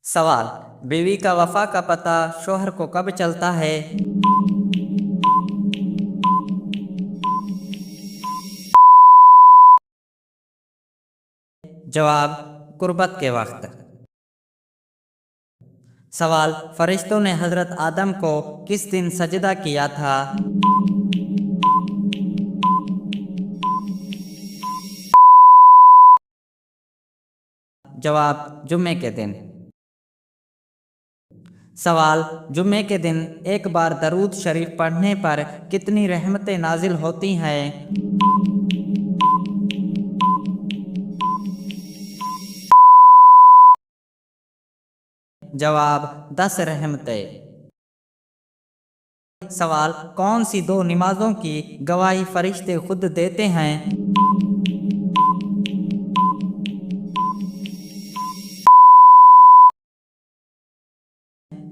सवाल। बीवी का वफा का पता शोहर को कब चलता है? जवाब, कुर्बत के वक्त। सवाल। फरिश्तों ने हजरत आदम को किस दिन सजदा किया था? जवाब, जुम्मे के दिन। सवाल। जुम्मे के दिन एक बार दरूद शरीफ पढ़ने पर कितनी रहमतें नाजिल होती हैं? जवाब, 10 रहमतें। सवाल। कौन सी दो नमाजों की गवाही फरिश्ते खुद देते हैं?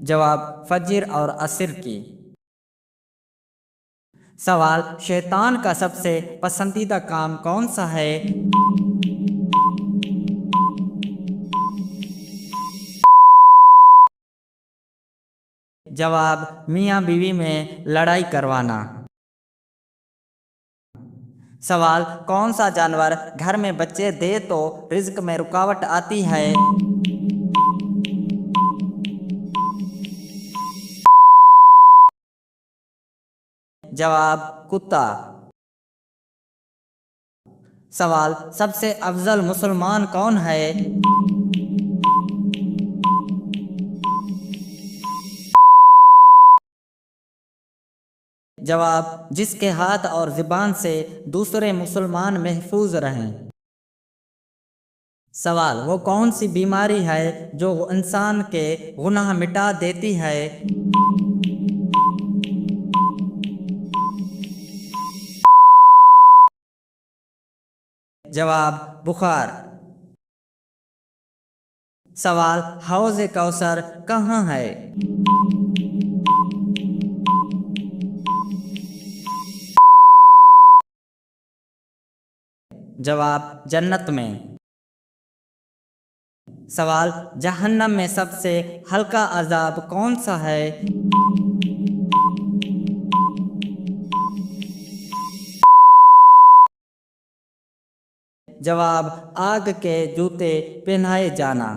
जवाब, फज्र और असर की। सवाल। शैतान का सबसे पसंदीदा काम कौन सा है? जवाब, मियाँ बीवी में लड़ाई करवाना। सवाल। कौन सा जानवर घर में बच्चे दे तो रिज्क में रुकावट आती है? जवाब, कुत्ता। सवाल। सबसे अफजल मुसलमान कौन है? जवाब, जिसके हाथ और ज़ुबान से दूसरे मुसलमान महफूज रहें। सवाल। वो कौन सी बीमारी है जो इंसान के गुनाह मिटा देती है? जवाब, बुखार। सवाल। हौज़ कौसर कहाँ है? जवाब, जन्नत में। सवाल। जहन्नम में सबसे हल्का अजाब कौन सा है? जवाब, आग के जूते पहनाए जाना।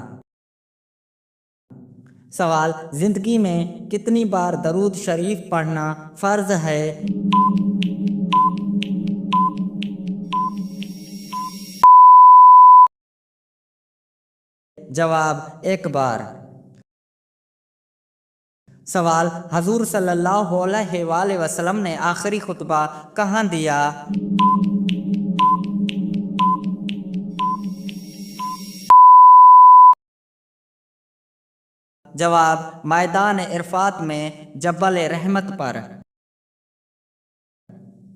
सवाल। जिंदगी में कितनी बार दरूद शरीफ पढ़ना फर्ज है? जवाब, एक बार। सवाल। हजूर सल्लल्लाहु अलैहि वसल्लम ने आखिरी खुतबा कहाँ दिया? जवाब, मैदान इरफात में जब्बल रहमत पर।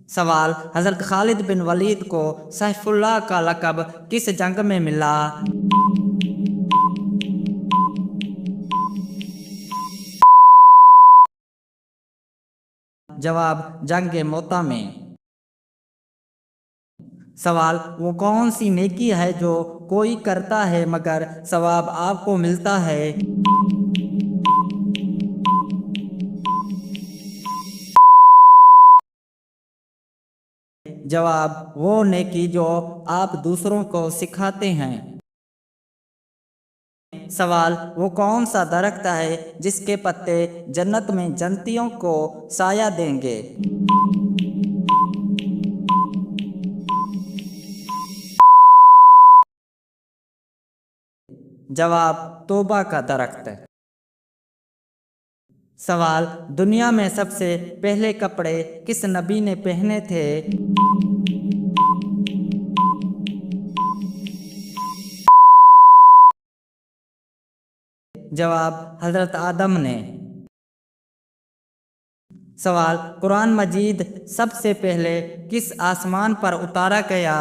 सवाल। हजरत खालिद बिन वलीद को सैफुल्लाह का लक़ब किस जंग में मिला? जवाब, जंग मोता में। सवाल। वो कौन सी नेकी है जो कोई करता है मगर सवाब आपको मिलता है? जवाब, वो नेकी जो आप दूसरों को सिखाते हैं। सवाल। वो कौन सा दरख्त है जिसके पत्ते जन्नत में जन्नतियों को साया देंगे? जवाब, तौबा का दरख्त। सवाल। दुनिया में सबसे पहले कपड़े किस नबी ने पहने थे? जवाब, हजरत आदम ने। सवाल। कुरान मजीद सबसे पहले किस आसमान पर उतारा गया?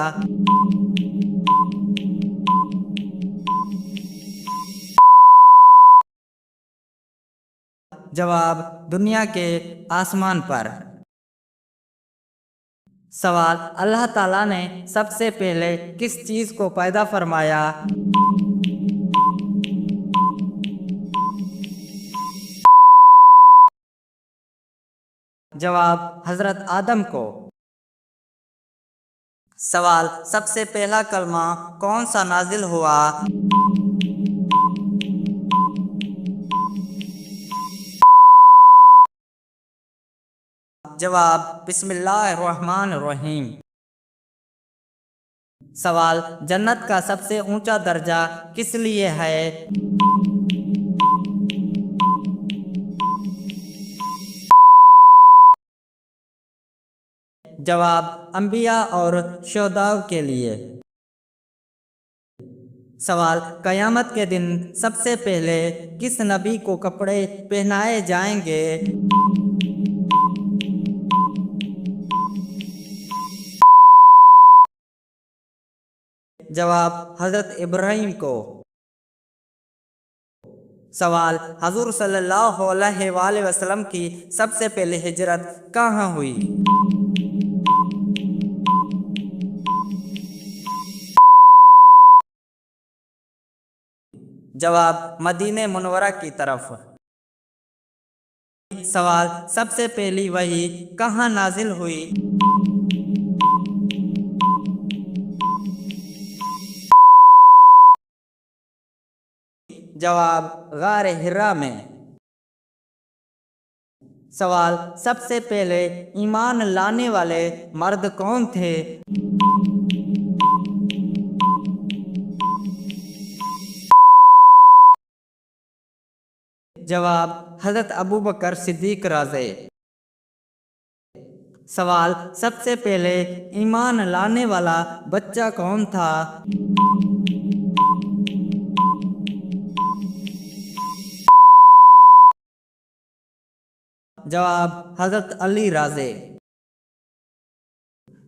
जवाब, दुनिया के आसमान पर। सवाल। अल्लाह ताला ने सबसे पहले किस चीज को पैदा फरमाया? जवाब हजरत आदम को। सवाल सबसे पहला कलमा कौन सा नाजिल हुआ? जवाब बिस्मिल्लाहिर्रहमानिर्रहीम। सवाल जन्नत का सबसे ऊंचा दर्जा किस लिए है? जवाब अंबिया और शुहदाओं के लिए। सवाल कयामत के दिन सबसे पहले किस नबी को कपड़े पहनाए जाएंगे? जवाब हजरत इब्राहिम को। सवाल हजूर सल्लल्लाहु अलैहि वसल्लम की सबसे पहले हिजरत कहाँ हुई? जवाब मदीने मुनव्वरा की तरफ। सवाल सबसे पहली वही कहाँ नाजिल हुई? जवाब गार हिरा में। सवाल सबसे पहले ईमान लाने वाले मर्द कौन थे? जवाब हजरत अबू बकर सिद्दीक राज़े। सवाल सबसे पहले ईमान लाने वाला बच्चा कौन था? जवाब हजरत अली राज़े।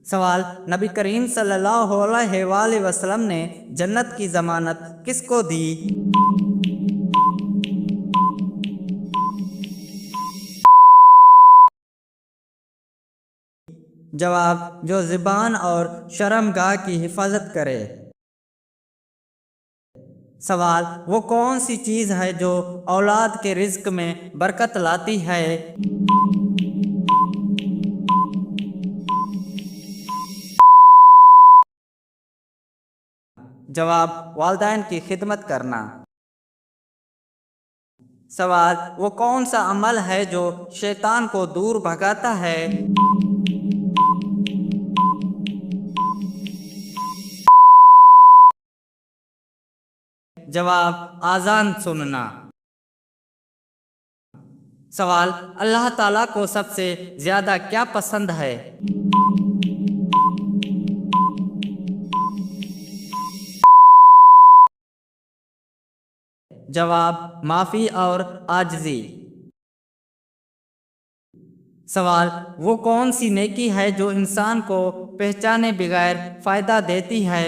सवाल नबी करीम सल्लल्लाहु अलैहि वसल्लम ने जन्नत की जमानत किसको दी? जवाब जो ज़ुबान और शर्मगाह की हिफाजत करे। सवाल वो कौन सी चीज़ है जो औलाद के रिज्क में बरकत लाती है? जवाब वालिदैन की खिदमत करना। सवाल वो कौन सा अमल है जो शैतान को दूर भगाता है? जवाब आज़ान सुनना। सवाल अल्लाह ताला को सबसे ज्यादा क्या पसंद है? जवाब माफी और आजजी। सवाल वो कौन सी नेकी है जो इंसान को पहचाने बगैर फायदा देती है?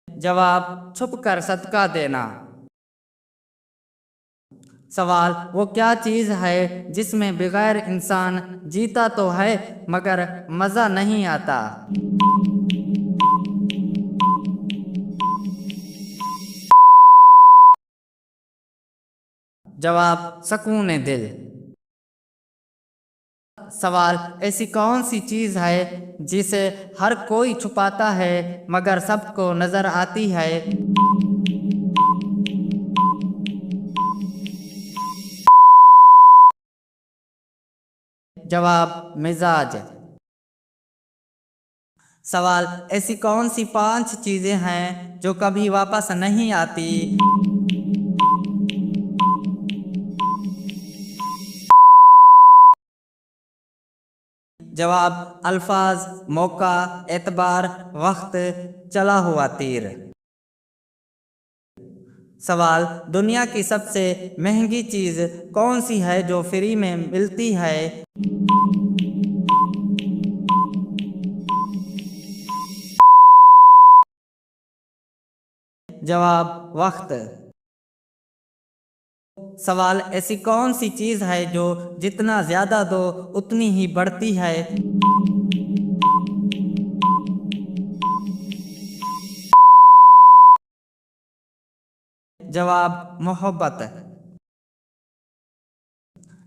जवाब छुप कर सदका देना। सवाल वो क्या चीज़ है जिसमें बगैर इंसान जीता तो है मगर मज़ा नहीं आता? जवाब सकून दिल। सवाल ऐसी कौन सी चीज़ है जिसे हर कोई छुपाता है मगर सबको नजर आती है? जवाब मिजाज। सवाल ऐसी कौन सी 5 चीजें हैं जो कभी वापस नहीं आती? जवाब अल्फाज, मौका, एतबार, वक्त, चला हुआ तीर। सवाल दुनिया की सबसे महंगी चीज कौन सी है जो फ्री में मिलती है? जवाब वक्त। सवाल ऐसी कौन सी चीज है जो जितना ज्यादा दो उतनी ही बढ़ती है? जवाब मोहब्बत।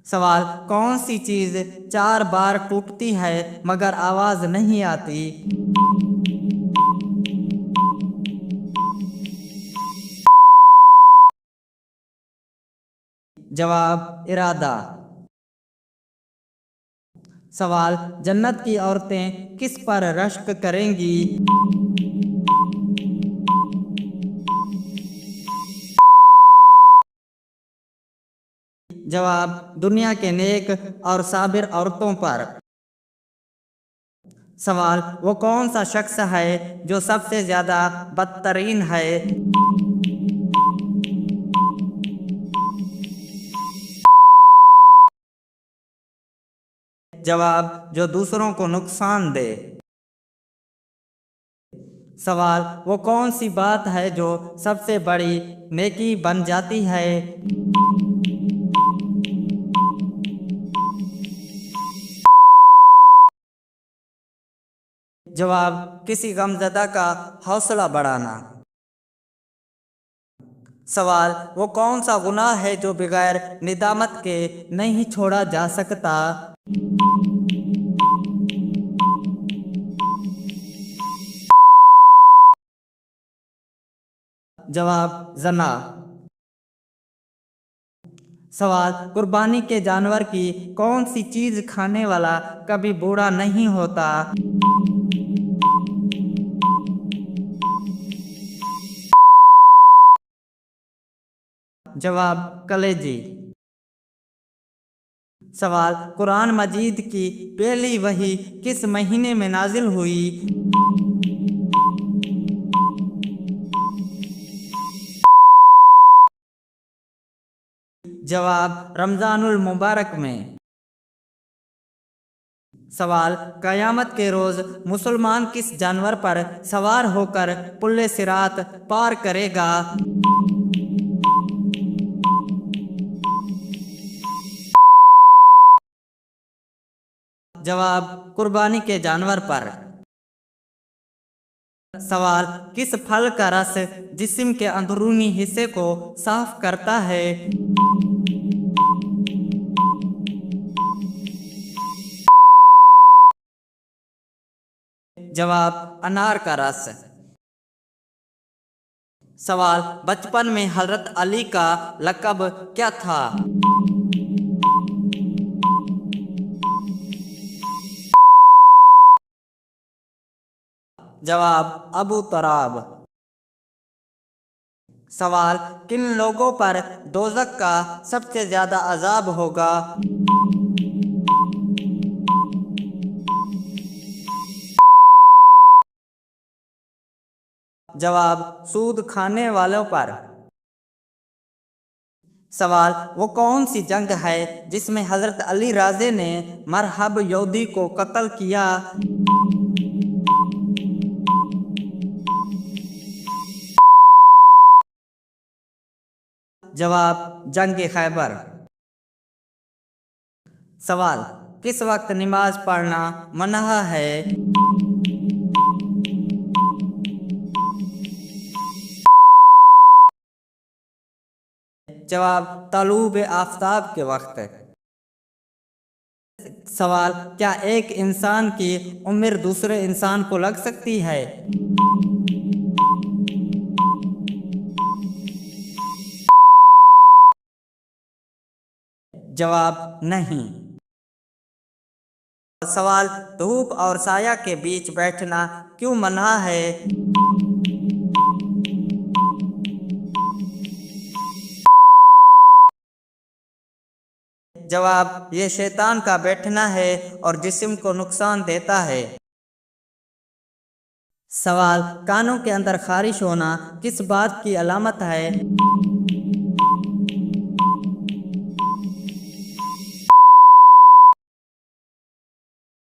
सवाल, कौन सी चीज 4 बार टूटती है मगर आवाज नहीं आती? जवाब इरादा। सवाल, जन्नत की औरतें किस पर रश्क करेंगी? जवाब दुनिया के नेक और साबिर औरतों पर। सवाल, वो कौन सा शख्स है जो सबसे ज्यादा बदतरीन है? जवाब जो दूसरों को नुकसान दे। सवाल, वो कौन सी बात है जो सबसे बड़ी नेकी बन जाती है? जवाब किसी गमज़दा का हौसला बढ़ाना। सवाल, वो कौन सा गुनाह है जो बगैर निदामत के नहीं छोड़ा जा सकता? जवाब जना। सवाल, कुर्बानी के जानवर की कौन सी चीज खाने वाला कभी बूढ़ा नहीं होता? जवाब कलेजी। सवाल, कुरान मजीद की पहली वही किस महीने में नाजिल हुई? जवाब रमजानुल मुबारक में। सवाल, कयामत के रोज मुसलमान किस जानवर पर सवार होकर पुल्ले सिरात पार करेगा? जवाब कुर्बानी के जानवर पर। सवाल, किस फल का रस जिस्म के अंदरूनी हिस्से को साफ करता है? जवाब अनार का रस। सवाल, बचपन में हजरत अली का लक़ब क्या था? जवाब अबू तराब। सवाल, किन लोगों पर दोज़ख का सबसे ज्यादा अजाब होगा? जवाब सूद खाने वालों पर। सवाल, वो कौन सी जंग है जिसमें हजरत अली राजे ने मरहब यहूदी को कत्ल किया? जवाब जंग खैबर। सवाल, किस वक्त नमाज पढ़ना मना है? जवाब तलूब आफताब के वक्त। सवाल, क्या एक इंसान की उम्र दूसरे इंसान को लग सकती है? जवाब नहीं। सवाल, धूप और साया के बीच बैठना क्यों मना है? जवाब ये शैतान का बैठना है और जिस्म को नुकसान देता है। सवाल, कानों के अंदर खारिश होना किस बात की अलामत है?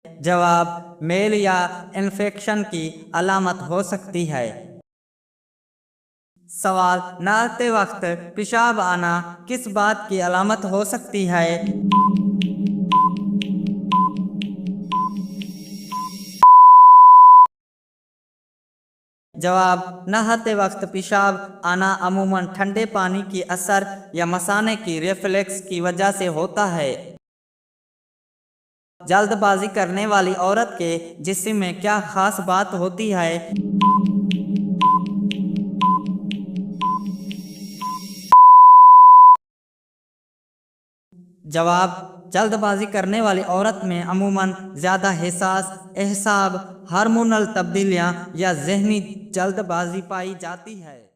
जवाब मेल या इन्फेक्शन की अलामत हो सकती है। सवाल, नहाते वक्त पेशाब आना किस बात की अलामत हो सकती है? जवाब, नहाते वक्त पेशाब आना अमूमन ठंडे पानी की असर या मसाने की रिफ्लेक्स की वजह से होता है। जल्दबाजी करने वाली औरत के जिस्म में क्या खास बात होती है? जवाब, जल्दबाजी करने वाली औरत में अमूमन ज़्यादा हिसास, एहसाब, हार्मोनल तब्दीलियां या ज़हनी जल्दबाजी पाई जाती है।